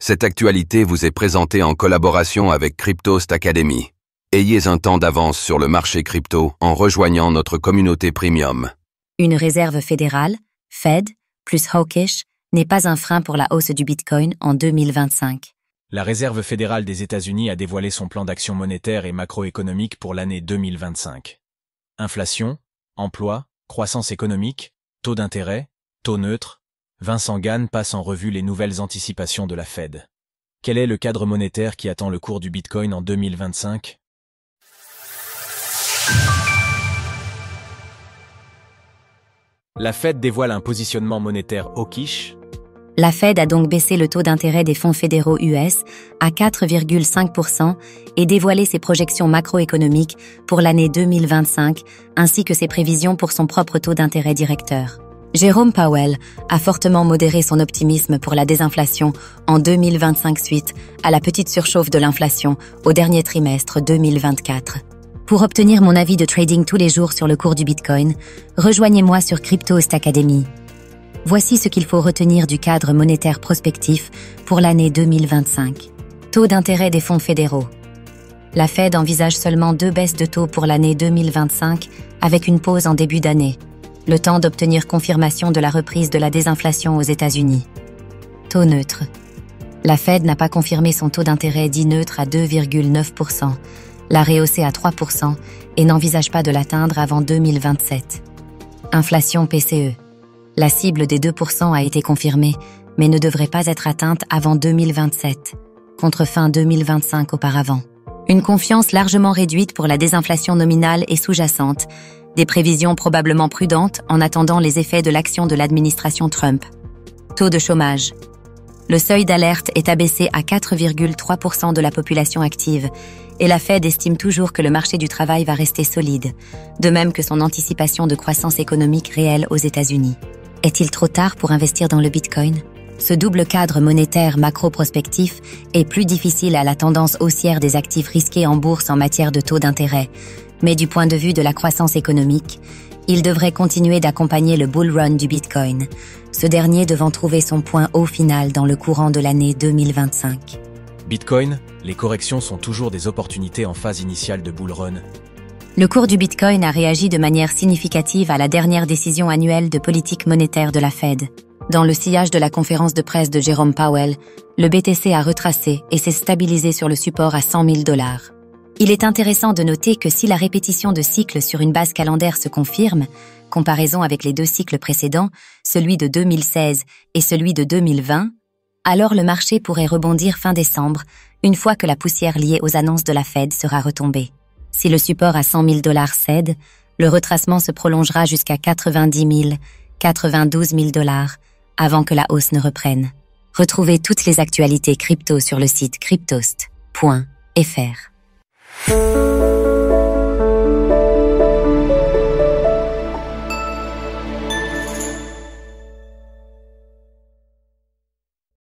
Cette actualité vous est présentée en collaboration avec Cryptost Academy. Ayez un temps d'avance sur le marché crypto en rejoignant notre communauté premium. Une réserve fédérale, Fed, plus hawkish, n'est pas un frein pour la hausse du Bitcoin en 2025. La Réserve fédérale des États-Unis a dévoilé son plan d'action monétaire et macroéconomique pour l'année 2025. Inflation, emploi, croissance économique, taux d'intérêt, taux neutre. Vincent Gann passe en revue les nouvelles anticipations de la Fed. Quel est le cadre monétaire qui attend le cours du Bitcoin en 2025 ? La Fed dévoile un positionnement monétaire hawkish. La Fed a donc baissé le taux d'intérêt des fonds fédéraux US à 4,5% et dévoilé ses projections macroéconomiques pour l'année 2025, ainsi que ses prévisions pour son propre taux d'intérêt directeur. Jérôme Powell a fortement modéré son optimisme pour la désinflation en 2025 suite à la petite surchauffe de l'inflation au dernier trimestre 2024. Pour obtenir mon avis de trading tous les jours sur le cours du Bitcoin, rejoignez-moi sur Cryptost Academy. Voici ce qu'il faut retenir du cadre monétaire prospectif pour l'année 2025. Taux d'intérêt des fonds fédéraux. La Fed envisage seulement 2 baisses de taux pour l'année 2025 avec une pause en début d'année. Le temps d'obtenir confirmation de la reprise de la désinflation aux États-Unis. Taux neutre. La Fed n'a pas confirmé son taux d'intérêt dit neutre à 2,9%, l'a rehaussé à 3% et n'envisage pas de l'atteindre avant 2027. Inflation PCE. La cible des 2% a été confirmée, mais ne devrait pas être atteinte avant 2027, contre fin 2025 auparavant. Une confiance largement réduite pour la désinflation nominale et sous-jacente, des prévisions probablement prudentes en attendant les effets de l'action de l'administration Trump. Taux de chômage. Le seuil d'alerte est abaissé à 4,3% de la population active et la Fed estime toujours que le marché du travail va rester solide, de même que son anticipation de croissance économique réelle aux États-Unis. Est-il trop tard pour investir dans le Bitcoin ? Ce double cadre monétaire macro-prospectif est plus difficile à la tendance haussière des actifs risqués en bourse en matière de taux d'intérêt, mais du point de vue de la croissance économique, il devrait continuer d'accompagner le bull run du Bitcoin, ce dernier devant trouver son point haut final dans le courant de l'année 2025. Bitcoin, les corrections sont toujours des opportunités en phase initiale de bull run. Le cours du Bitcoin a réagi de manière significative à la dernière décision annuelle de politique monétaire de la Fed. Dans le sillage de la conférence de presse de Jérôme Powell, le BTC a retracé et s'est stabilisé sur le support à $100 000. Il est intéressant de noter que si la répétition de cycles sur une base calendaire se confirme, comparaison avec les 2 cycles précédents, celui de 2016 et celui de 2020, alors le marché pourrait rebondir fin décembre, une fois que la poussière liée aux annonces de la Fed sera retombée. Si le support à $100 000 cède, le retracement se prolongera jusqu'à 90 000, 92 000 $ avant que la hausse ne reprenne. Retrouvez toutes les actualités crypto sur le site cryptost.fr.